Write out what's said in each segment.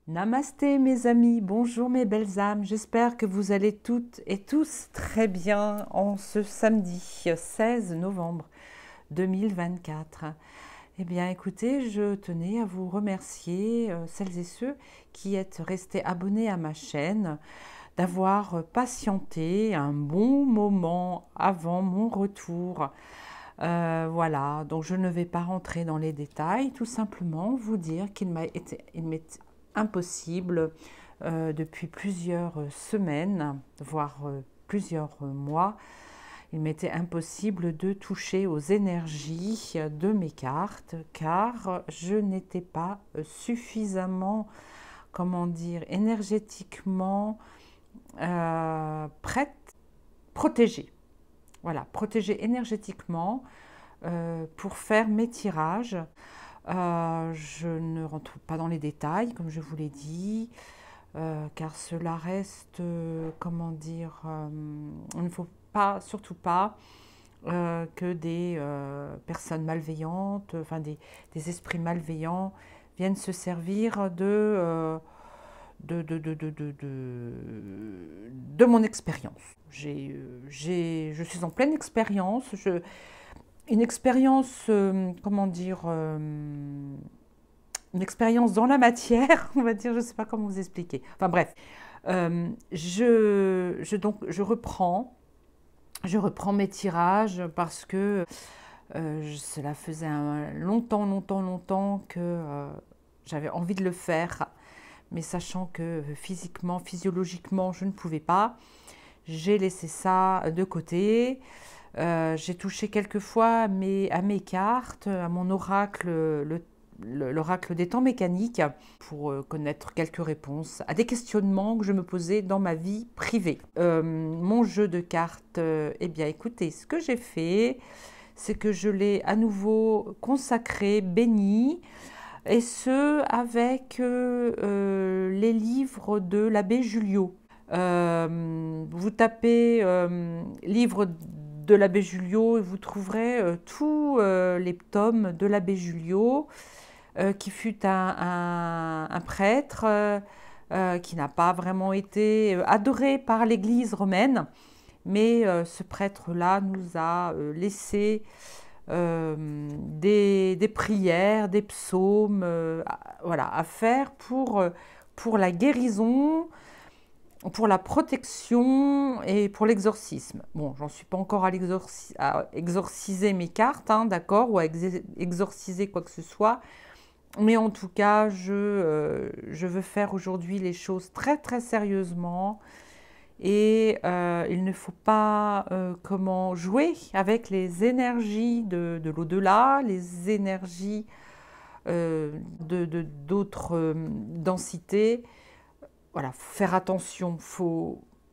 Namasté mes amis, bonjour mes belles âmes, j'espère que vous allez toutes et tous très bien en ce samedi 16 novembre 2024. Eh bien écoutez, je tenais à vous remercier, celles et ceux qui êtes restés abonnés à ma chaîne, d'avoir patienté un bon moment avant mon retour. Voilà, donc je ne vais pas rentrer dans les détails, tout simplement vous dire qu'il m'est impossible depuis plusieurs semaines, voire plusieurs mois, il m'était impossible de toucher aux énergies de mes cartes car je n'étais pas suffisamment, comment dire, énergétiquement prête, protégée. Voilà, protégée énergétiquement pour faire mes tirages. Je ne rentre pas dans les détails, comme je vous l'ai dit, car cela reste, comment dire, il ne faut pas, surtout pas, que des personnes malveillantes, enfin des esprits malveillants viennent se servir de mon expérience. Je suis en pleine expérience. Une expérience, comment dire, une expérience dans la matière, on va dire, je ne sais pas comment vous expliquer. Enfin bref, je reprends mes tirages parce que cela faisait longtemps que j'avais envie de le faire, mais sachant que physiquement, physiologiquement, je ne pouvais pas, j'ai laissé ça de côté. J'ai touché quelques fois à mes cartes, à mon oracle, l'oracle des temps mécaniques, pour connaître quelques réponses à des questionnements que je me posais dans ma vie privée. Mon jeu de cartes, eh bien écoutez, ce que j'ai fait, c'est que je l'ai à nouveau consacré, béni, et ce avec les livres de l'abbé Julliot. Vous tapez livre de l'abbé Julliot et vous trouverez tous les tomes de l'abbé Julliot, qui fut un prêtre qui n'a pas vraiment été adoré par l'Église romaine, mais ce prêtre-là nous a laissé des prières, des psaumes, voilà, à faire pour la guérison, pour la protection et pour l'exorcisme. Bon, j'en suis pas encore à exorciser mes cartes, hein, d'accord, ou à exorciser quoi que ce soit, mais en tout cas, je veux faire aujourd'hui les choses très très sérieusement et il ne faut pas comment jouer avec les énergies de l'au-delà, les énergies d'autres densités. Voilà, faut faire attention,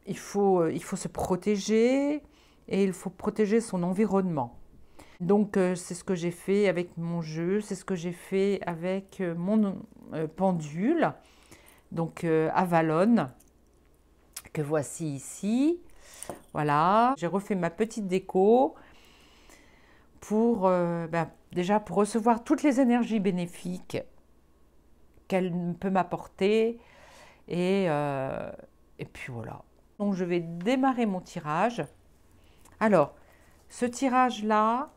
il faut se protéger et il faut protéger son environnement. Donc c'est ce que j'ai fait avec mon jeu, c'est ce que j'ai fait avec mon pendule, donc Avalon, que voici ici. Voilà, j'ai refait ma petite déco pour déjà pour recevoir toutes les énergies bénéfiques qu'elle peut m'apporter. Et puis voilà. Donc je vais démarrer mon tirage. Alors, ce tirage-là,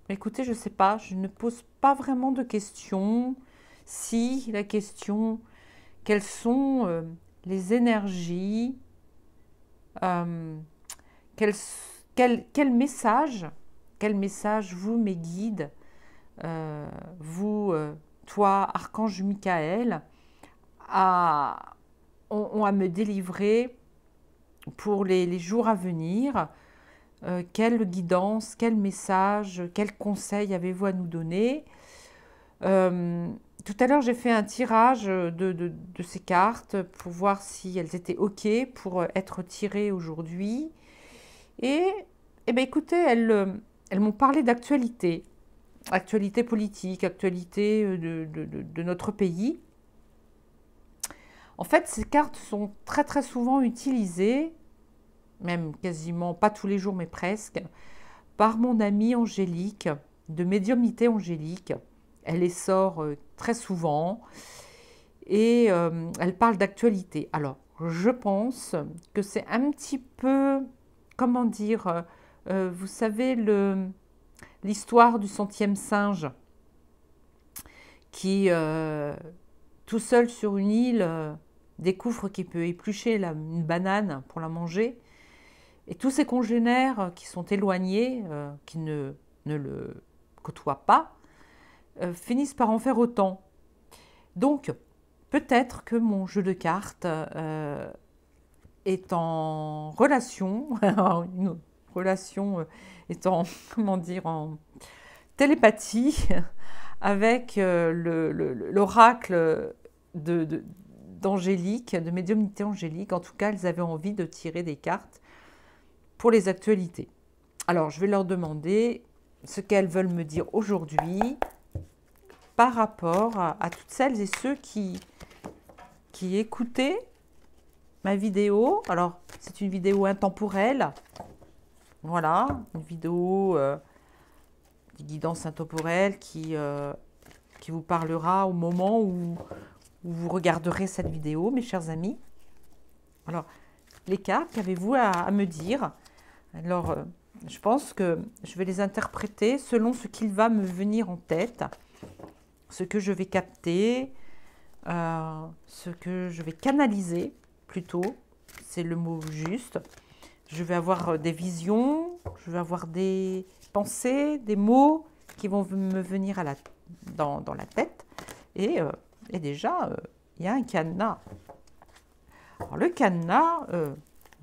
écoutez, je ne sais pas, je ne pose pas vraiment de questions. Si la question, quelles sont les énergies, quel, quel message vous, mes guides, vous, toi, Archange Michael, ont à me délivrer pour les jours à venir. Quelle guidance, quel message, quel conseil avez-vous à nous donner? Tout à l'heure, j'ai fait un tirage de ces cartes pour voir si elles étaient OK pour être tirées aujourd'hui. Et bien, écoutez, elles m'ont parlé d'actualité, actualité politique, actualité de notre pays. En fait, ces cartes sont très très souvent utilisées, même quasiment pas tous les jours, mais presque, par mon amie Angélique, de médiumnité angélique. Elle les sort très souvent. et elle parle d'actualité. Alors, je pense que c'est un petit peu, comment dire, vous savez, l'histoire du centième singe qui, tout seul sur une île, découvre qu'il peut éplucher une banane pour la manger. Et tous ses congénères qui sont éloignés, qui ne le côtoient pas, finissent par en faire autant. Donc, peut-être que mon jeu de cartes est en relation, une relation étant, comment dire, en télépathie avec l'oracle d'Angélique, de médiumnité angélique. En tout cas, elles avaient envie de tirer des cartes pour les actualités. Alors, je vais leur demander ce qu'elles veulent me dire aujourd'hui par rapport à toutes celles et ceux qui écoutaient ma vidéo. Alors, c'est une vidéo intemporelle. Voilà, une vidéo de guidance intemporelle qui vous parlera au moment où vous regarderez cette vidéo, mes chers amis. Alors, les cartes, qu'avez-vous à me dire? Alors, je pense que je vais les interpréter selon ce qu'il va me venir en tête, ce que je vais capter, ce que je vais canaliser, plutôt, c'est le mot juste. Je vais avoir des visions, je vais avoir des pensées, des mots qui vont me venir dans la tête. Et déjà, il y a un cadenas. Alors, le cadenas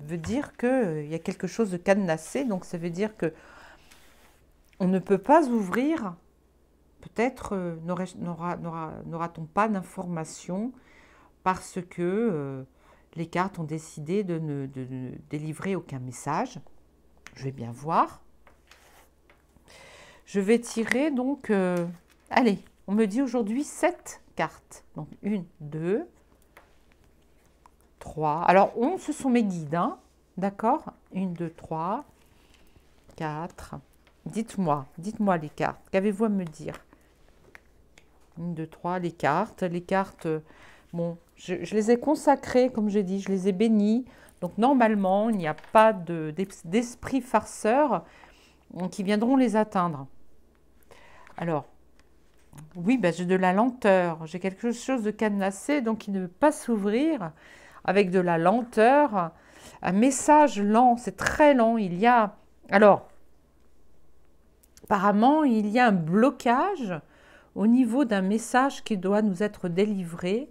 veut dire qu'il y a quelque chose de cadenassé, donc ça veut dire que on ne peut pas ouvrir, peut-être n'aura-t-on pas d'informations parce que les cartes ont décidé de ne délivrer aucun message. Je vais bien voir. Je vais tirer donc, allez, on me dit aujourd'hui 7 cartes. Donc 1, 2, 3. Alors 11, ce sont mes guides, hein, d'accord? 1, 2, 3, 4. Dites-moi les cartes. Qu'avez-vous à me dire? 1, 2, 3, les cartes. Les cartes, bon, je les ai consacrées, comme j'ai dit, je les ai bénies. Donc normalement, il n'y a pas d'esprit farceur qui viendront les atteindre. Alors, oui, ben, j'ai de la lenteur. J'ai quelque chose de cadenassé, donc il ne veut pas s'ouvrir avec de la lenteur. Un message lent, c'est très lent. Alors, apparemment, il y a un blocage au niveau d'un message qui doit nous être délivré.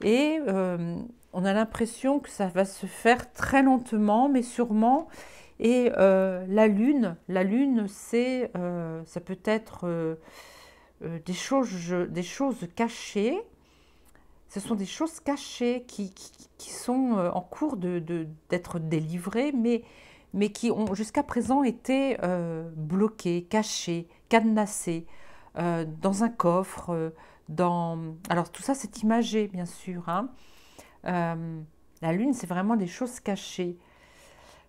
Et on a l'impression que ça va se faire très lentement, mais sûrement. Et la lune, c'est, ça peut être des choses cachées. Ce sont des choses cachées qui sont en cours d'être délivrées, mais qui ont jusqu'à présent été bloquées, cachées, cadenassées dans un coffre. Alors tout ça, c'est imagé, bien sûr, hein. La lune, c'est vraiment des choses cachées.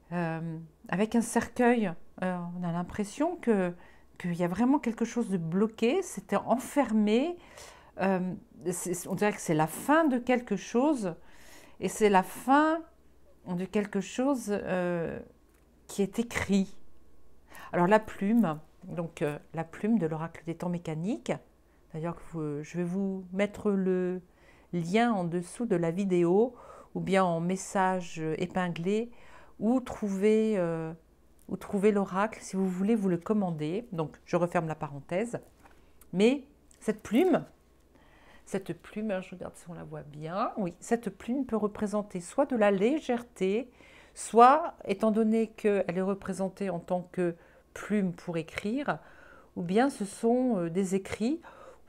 Avec un cercueil, on a l'impression qu'il y a vraiment quelque chose de bloqué, c'était enfermé. On dirait que c'est la fin de quelque chose, et c'est la fin de quelque chose qui est écrit. Alors la plume, donc la plume de l'oracle des temps mécaniques, d'ailleurs je vais vous mettre le lien en dessous de la vidéo ou bien en message épinglé où trouver l'oracle si vous voulez vous le commander. Donc je referme la parenthèse. Mais cette plume, je regarde si on la voit bien, oui, cette plume peut représenter soit de la légèreté, soit, étant donné qu'elle est représentée en tant que plume pour écrire, ou bien ce sont des écrits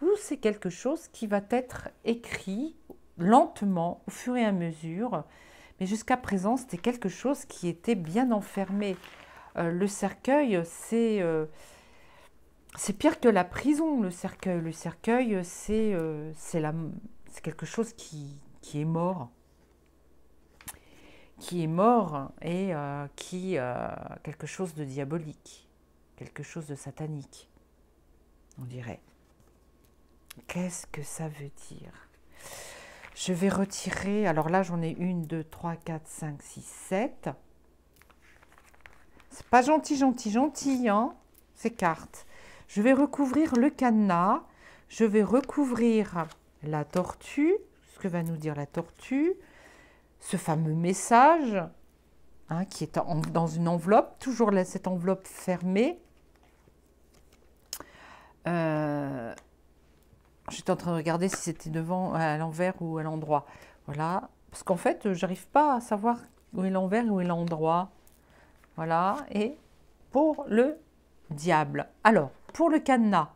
où c'est quelque chose qui va être écrit lentement, au fur et à mesure. Mais jusqu'à présent, c'était quelque chose qui était bien enfermé. Le cercueil, c'est pire que la prison, le cercueil. Le cercueil, c'est quelque chose qui est mort. Qui est mort et quelque chose de diabolique, quelque chose de satanique, on dirait. Qu'est-ce que ça veut dire? Je vais retirer, alors là j'en ai 1, 2, 3, 4, 5, 6, 7. C'est pas gentil, gentil, gentil, hein, ces cartes. Je vais recouvrir le cadenas, je vais recouvrir la tortue, ce que va nous dire la tortue, ce fameux message, hein, qui est dans une enveloppe, toujours là, cette enveloppe fermée. J'étais en train de regarder si c'était devant, à l'envers ou à l'endroit. Voilà, parce qu'en fait, j'arrive pas à savoir où est l'envers et où est l'endroit. Voilà, et pour le diable. Alors, pour le cadenas.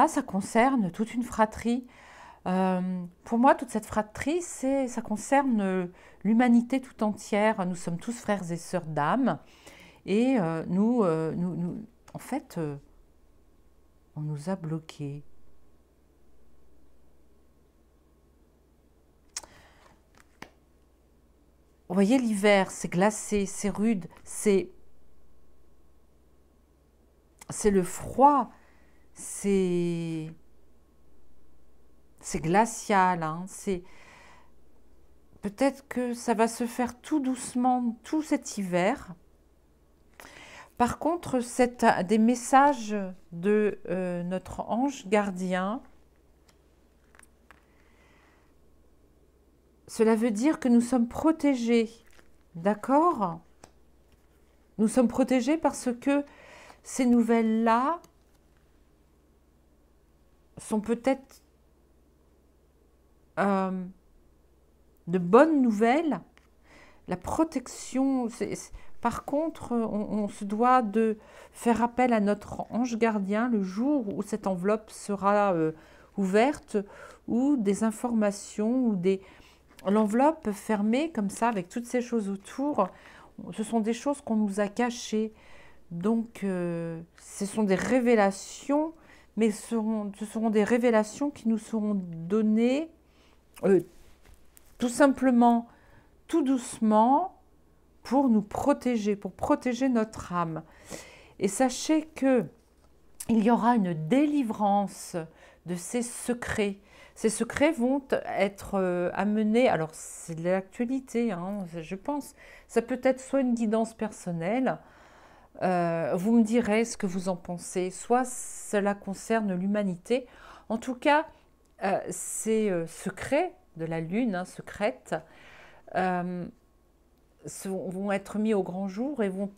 Ça concerne toute une fratrie. Pour moi, toute cette fratrie, ça concerne l'humanité tout entière. Nous sommes tous frères et sœurs d'âme. Et en fait, on nous a bloqués. Vous voyez, l'hiver, c'est glacé, c'est rude, c'est le froid, c'est glacial, hein, peut-être que ça va se faire tout doucement, tout cet hiver. Par contre, des messages de notre ange gardien, cela veut dire que nous sommes protégés, d'accord? Nous sommes protégés parce que ces nouvelles-là sont peut-être de bonnes nouvelles. La protection, par contre, on se doit de faire appel à notre ange gardien le jour où cette enveloppe sera ouverte, ou des informations, ou l'enveloppe fermée comme ça, avec toutes ces choses autour. Ce sont des choses qu'on nous a cachées. Donc, ce sont des révélations, mais ce seront des révélations qui nous seront données tout simplement, tout doucement, pour nous protéger, pour protéger notre âme. Et sachez que il y aura une délivrance de ces secrets. Ces secrets vont être amenés, alors c'est de l'actualité, hein, je pense, ça peut être soit une guidance personnelle, vous me direz ce que vous en pensez, soit cela concerne l'humanité. En tout cas, ces secrets de la lune, hein, secrètes, vont être mis au grand jour et vont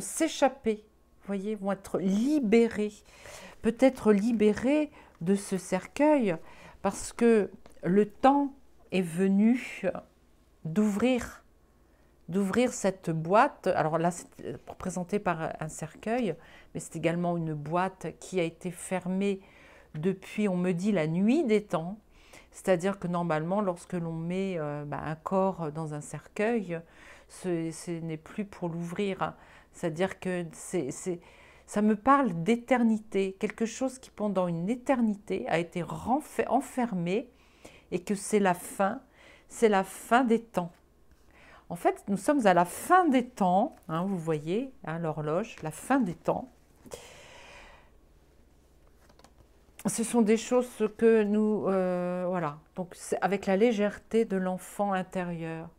s'échapper, vous voyez, vont être libérés, peut-être libérés de ce cercueil, parce que le temps est venu d'ouvrir cette boîte. Alors là, c'est représenté par un cercueil, mais c'est également une boîte qui a été fermée depuis, on me dit, la nuit des temps. C'est-à-dire que normalement, lorsque l'on met un corps dans un cercueil, ce n'est plus pour l'ouvrir. C'est-à-dire que ça me parle d'éternité, quelque chose qui pendant une éternité a été enfermé, et que c'est la fin des temps. En fait, nous sommes à la fin des temps, hein, vous voyez, hein, l'horloge, la fin des temps. Ce sont des choses que nous, voilà, donc c'est avec la légèreté de l'enfant intérieur.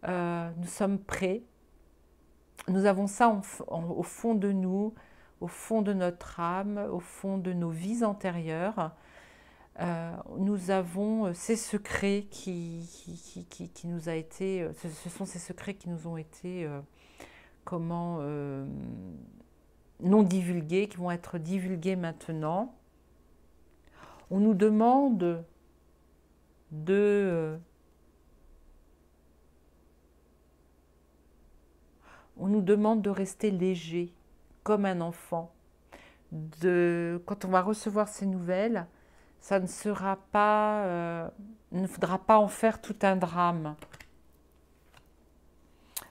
Nous sommes prêts, nous avons ça au fond de nous, au fond de notre âme, au fond de nos vies antérieures. Nous avons ces secrets qui nous a été, ce sont ces secrets qui nous ont été non divulgués, qui vont être divulgués maintenant. On nous demande de rester léger, comme un enfant. Quand on va recevoir ces nouvelles, ça ne sera pas, il ne faudra pas en faire tout un drame.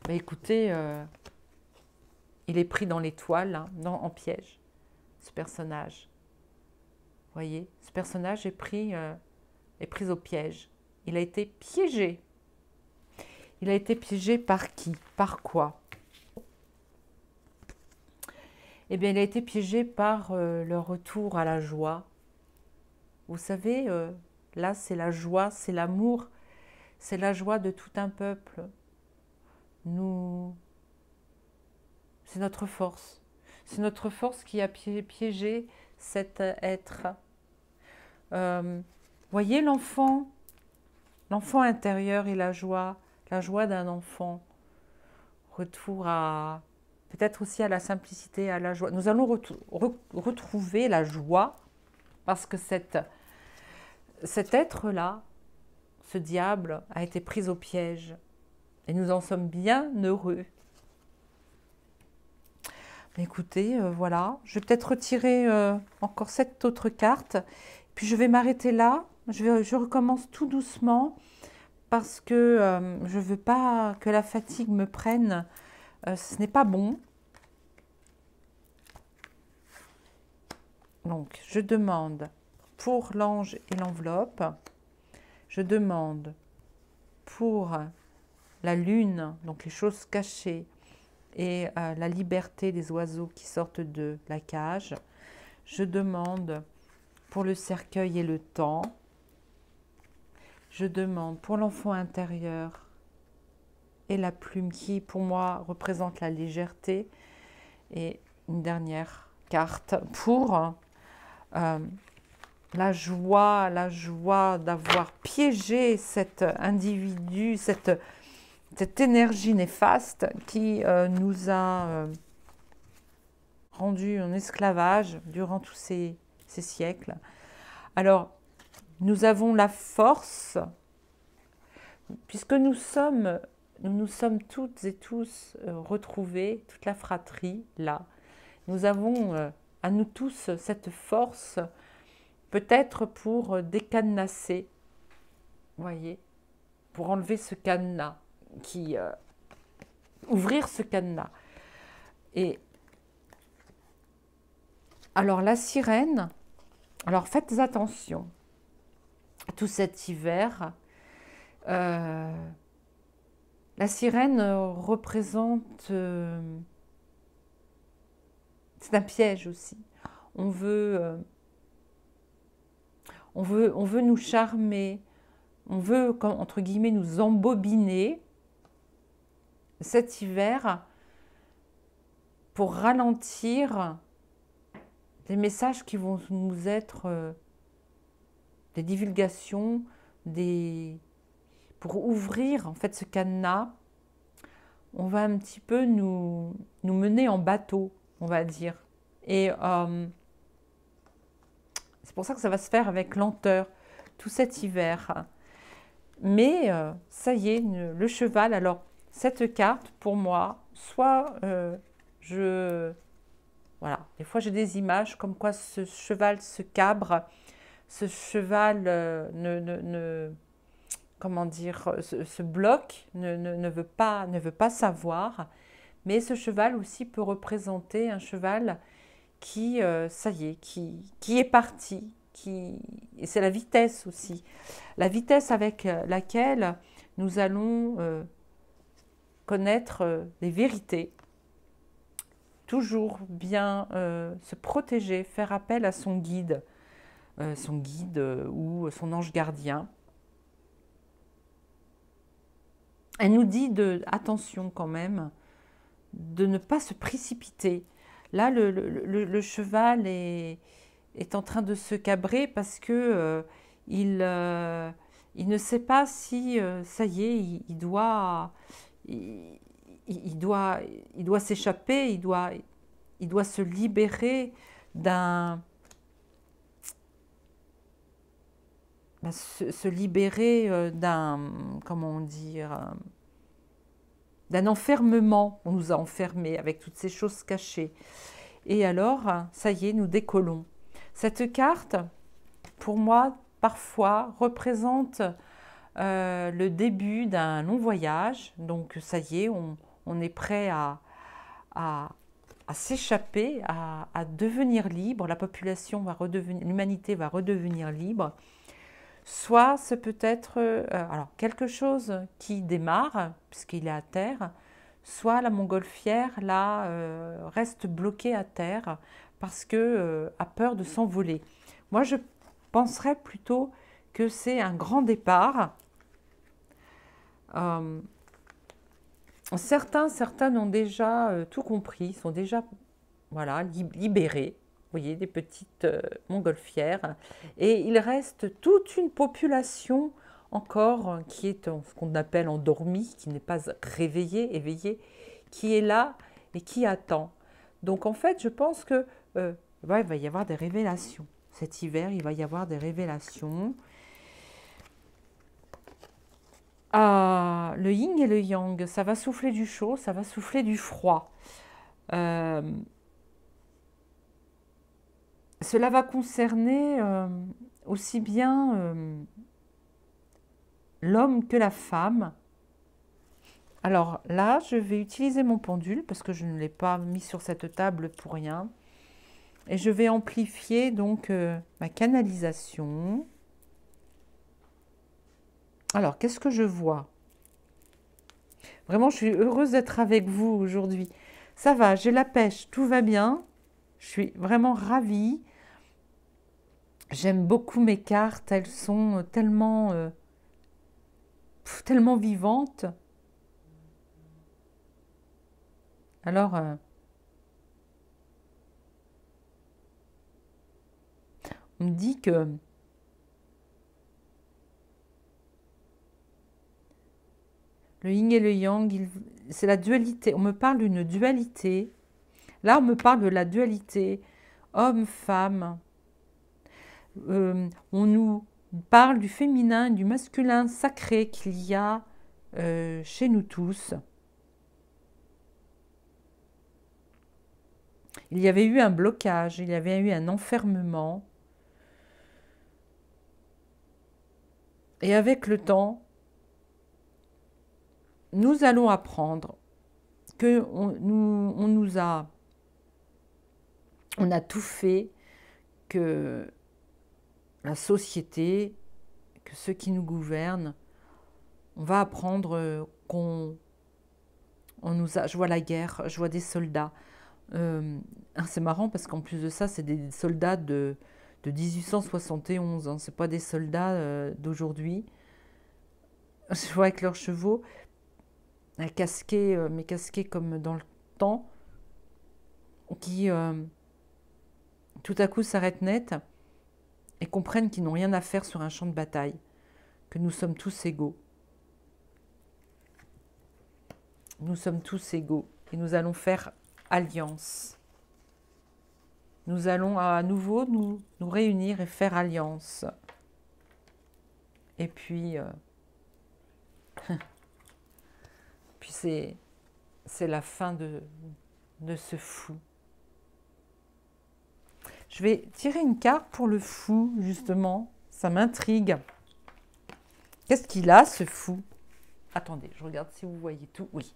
Mais écoutez, il est pris dans l'étoile, hein, en piège, ce personnage. Vous voyez, ce personnage est pris au piège. Il a été piégé. Il a été piégé par qui? Par quoi? Eh bien, il a été piégé par le retour à la joie. Vous savez, Là, c'est la joie, c'est l'amour, c'est la joie de tout un peuple. Nous, c'est notre force. C'est notre force qui a piégé cet être. Voyez l'enfant intérieur et la joie d'un enfant. Retour à, peut-être aussi à la simplicité, à la joie. Nous allons retrouver la joie parce que cet être-là, ce diable, a été pris au piège. Et nous en sommes bien heureux. Écoutez, voilà, je vais peut-être retirer encore cette autre carte. Puis je vais m'arrêter là. Je recommence tout doucement parce que je ne veux pas que la fatigue me prenne. Ce n'est pas bon. Donc, je demande pour l'ange et l'enveloppe. Je demande pour la lune, donc les choses cachées, et la liberté des oiseaux qui sortent de la cage. Je demande pour le cercueil et le temps. Je demande pour l'enfant intérieur et la plume qui, pour moi, représente la légèreté. Et une dernière carte pour la joie d'avoir piégé cet individu, cette énergie néfaste qui nous a rendus en esclavage durant tous ces siècles. Alors, nous avons la force, puisque nous nous sommes toutes et tous retrouvés, toute la fratrie là. Nous avons à nous tous cette force, peut-être pour décadenasser, voyez, pour enlever ce cadenas, ouvrir ce cadenas. Et alors la sirène, alors faites attention, tout cet hiver, la sirène représente, c'est un piège aussi. On veut nous charmer, on veut, entre guillemets, nous embobiner cet hiver pour ralentir des messages qui vont nous être des divulgations, pour ouvrir en fait ce cadenas. On va un petit peu nous mener en bateau, on va dire. Et c'est pour ça que ça va se faire avec lenteur, tout cet hiver. Mais ça y est, le cheval, alors cette carte, pour moi, soit voilà, des fois j'ai des images comme quoi ce cheval se cabre, ce cheval comment dire, se bloque, ne veut pas savoir. Mais ce cheval aussi peut représenter un cheval qui, ça y est, qui est parti. Et c'est la vitesse aussi. La vitesse avec laquelle nous allons connaître les vérités. Toujours bien se protéger, faire appel à son guide ou son ange gardien. Elle nous dit attention quand même, de ne pas se précipiter. Là, le cheval est en train de se cabrer parce que il ne sait pas si, ça y est, il doit s'échapper, il doit se libérer comment dire, d'un enfermement. On nous a enfermés avec toutes ces choses cachées. Et alors, ça y est, nous décollons. Cette carte, pour moi, parfois, représente le début d'un long voyage. Donc, ça y est, on est prêt à s'échapper, à devenir libre. La population l'humanité va redevenir libre. Soit c'est peut-être alors quelque chose qui démarre, puisqu'il est à terre, soit la montgolfière là, reste bloquée à terre parce que a peur de s'envoler. Moi, je penserais plutôt que c'est un grand départ. Certaines ont déjà tout compris, sont déjà voilà, libérées. Vous voyez, des petites montgolfières. Et il reste toute une population encore qui est ce qu'on appelle endormie, qui n'est pas réveillée, éveillée, qui est là et qui attend. Donc en fait, je pense que il va y avoir des révélations. Cet hiver, il va y avoir des révélations. Le yin et le yang, ça va souffler du chaud, ça va souffler du froid. Cela va concerner aussi bien l'homme que la femme. Alors là, je vais utiliser mon pendule parce que je ne l'ai pas mis sur cette table pour rien. Et je vais amplifier donc ma canalisation. Alors, qu'est-ce que je vois? Vraiment, je suis heureuse d'être avec vous aujourd'hui. Ça va, j'ai la pêche, tout va bien. Je suis vraiment ravie. J'aime beaucoup mes cartes, elles sont tellement vivantes. Alors, on me dit que le yin et le yang, c'est la dualité. On me parle d'une dualité. Là, on me parle de la dualité homme-femme. On nous parle du féminin, du masculin sacré qu'il y a chez nous tous. Il y avait eu un blocage, il y avait eu un enfermement. Et avec le temps, nous allons apprendre que on a tout fait, que la société, que ceux qui nous gouvernent, on va apprendre je vois la guerre, je vois des soldats. C'est marrant parce qu'en plus de ça, c'est des soldats de 1871, hein, c'est pas des soldats d'aujourd'hui. Je vois avec leurs chevaux, mais casqués comme dans le temps, qui tout à coup s'arrêtent net et comprennent qu'ils n'ont rien à faire sur un champ de bataille, que nous sommes tous égaux. Nous sommes tous égaux et nous allons faire alliance. Nous allons à nouveau nous réunir et faire alliance. Et puis, puis c'est la fin de ce fou. Je vais tirer une carte pour le fou, justement. Ça m'intrigue. Qu'est-ce qu'il a, ce fou? Attendez, je regarde si vous voyez tout. Oui.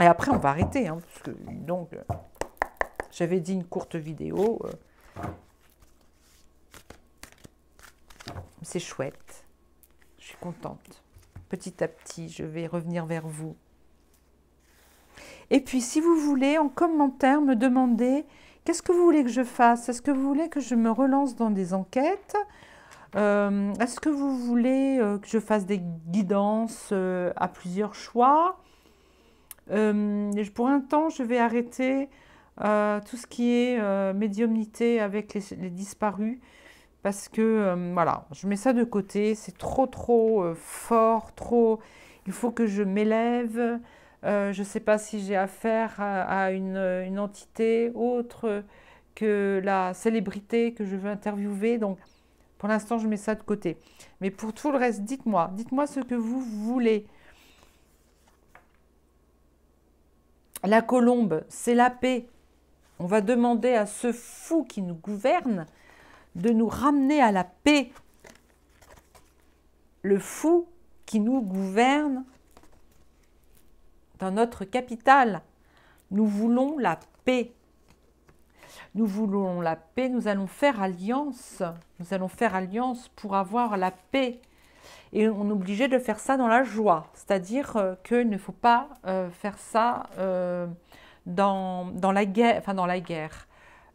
Et après, on va arrêter, hein, parce que donc, j'avais dit une courte vidéo. C'est chouette. Je suis contente. Petit à petit, je vais revenir vers vous. Et puis, si vous voulez, en commentaire, me demander qu'est-ce que vous voulez que je fasse? Est-ce que vous voulez que je me relance dans des enquêtes? Est-ce que vous voulez que je fasse des guidances à plusieurs choix? Pour un temps, je vais arrêter tout ce qui est médiumnité avec les disparus parce que voilà, je mets ça de côté, c'est trop fort, il faut que je m'élève. Je ne sais pas si j'ai affaire à une entité autre que la célébrité que je veux interviewer, donc pour l'instant je mets ça de côté. Mais pour tout le reste, dites-moi ce que vous voulez. La colombe, c'est la paix. On va demander à ce fou qui nous gouverne de nous ramener à la paix. Le fou qui nous gouverne dans notre capitale. Nous voulons la paix. Nous voulons la paix, nous allons faire alliance. Nous allons faire alliance pour avoir la paix. Et on est obligé de faire ça dans la joie. C'est-à-dire qu'il ne faut pas faire ça dans la guerre. Enfin, dans la guerre.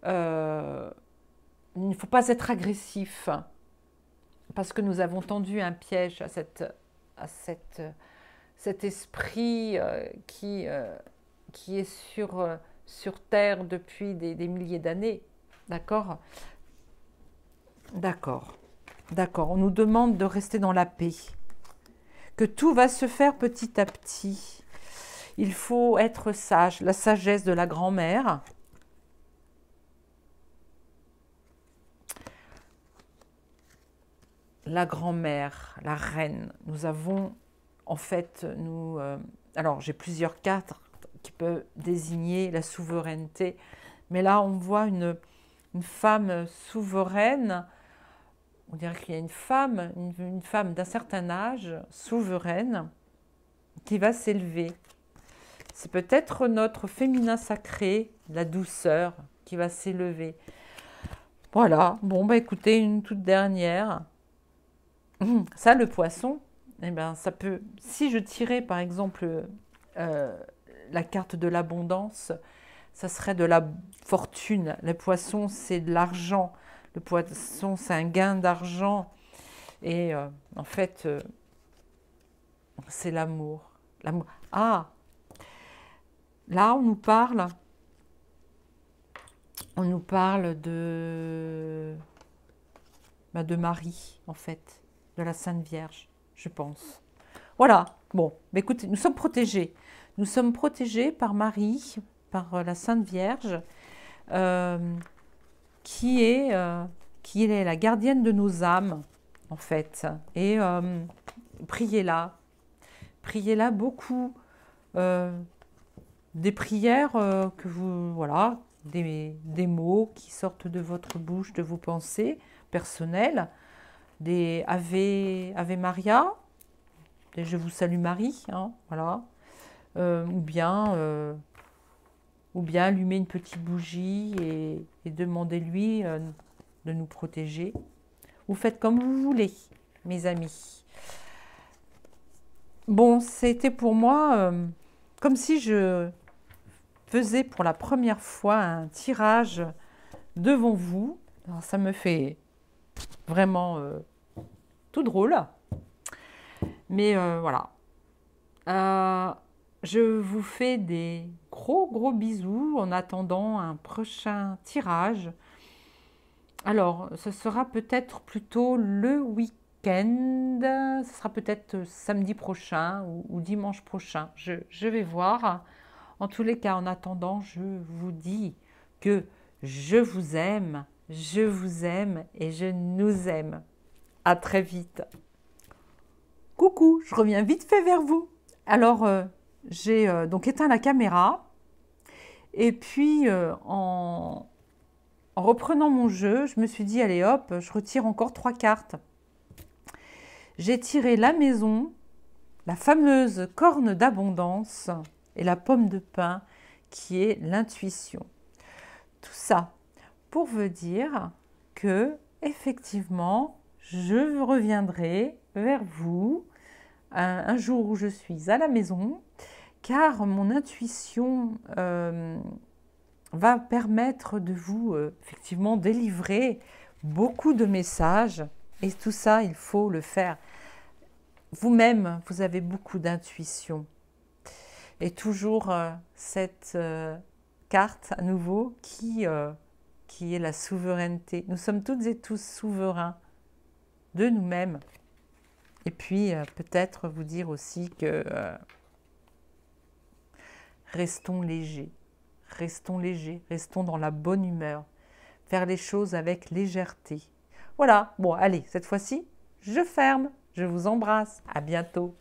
Il ne faut pas être agressif. parce que nous avons tendu un piège à cet esprit qui est sur Terre depuis des milliers d'années. D'accord? D'accord. D'accord. On nous demande de rester dans la paix. Que tout va se faire petit à petit. Il faut être sage. La sagesse de la grand-mère. La grand-mère, la reine. Nous avons, en fait, alors, j'ai plusieurs cartes qui peuvent désigner la souveraineté. Mais là, on voit une femme souveraine. On dirait qu'il y a une femme d'un certain âge, souveraine, qui va s'élever. C'est peut-être notre féminin sacré, la douceur, qui va s'élever. Voilà, bon, bah écoutez, une toute dernière. Ça, le poisson, eh ben, ça peut... Si je tirais, par exemple, la carte de l'abondance, ça serait de la fortune. Le poisson, c'est de l'argent. Le poisson, c'est un gain d'argent. Et en fait, c'est l'amour. Ah, là, on nous parle de Marie, en fait, de la Sainte Vierge, je pense. Voilà, bon, mais écoutez, nous sommes protégés. Nous sommes protégés par Marie, par la Sainte Vierge, qui est la gardienne de nos âmes, en fait. Et priez-la. Priez-la beaucoup. Des prières que vous... Voilà, des mots qui sortent de votre bouche, de vos pensées personnelles. Des Ave Maria, des Je vous salue Marie, hein, voilà. Ou bien allumer une petite bougie et demandez-lui de nous protéger. Vous faites comme vous voulez, mes amis. Bon, c'était pour moi comme si je faisais pour la première fois un tirage devant vous. Alors, ça me fait vraiment tout drôle. Mais voilà. Je vous fais des gros bisous en attendant un prochain tirage. Alors, ce sera peut-être plutôt le week-end. Ce sera peut-être samedi prochain ou dimanche prochain. Je vais voir. En tous les cas, en attendant, je vous dis que je vous aime et je nous aime. À très vite. Coucou, je reviens vite fait vers vous. Alors, j'ai donc éteint la caméra et puis en reprenant mon jeu, je me suis dit, allez hop, je retire encore 3 cartes. J'ai tiré la maison, la fameuse corne d'abondance et la pomme de pin qui est l'intuition. Tout ça pour vous dire que effectivement, je reviendrai vers vous un jour où je suis à la maison, car mon intuition va permettre de vous effectivement délivrer beaucoup de messages, et tout ça, il faut le faire. Vous-même, vous avez beaucoup d'intuition. Et toujours cette carte à nouveau qui est la souveraineté. Nous sommes toutes et tous souverains de nous-mêmes. Et puis peut-être vous dire aussi que restons légers, restons dans la bonne humeur, faire les choses avec légèreté. Voilà, bon allez, cette fois-ci, je ferme, je vous embrasse, à bientôt.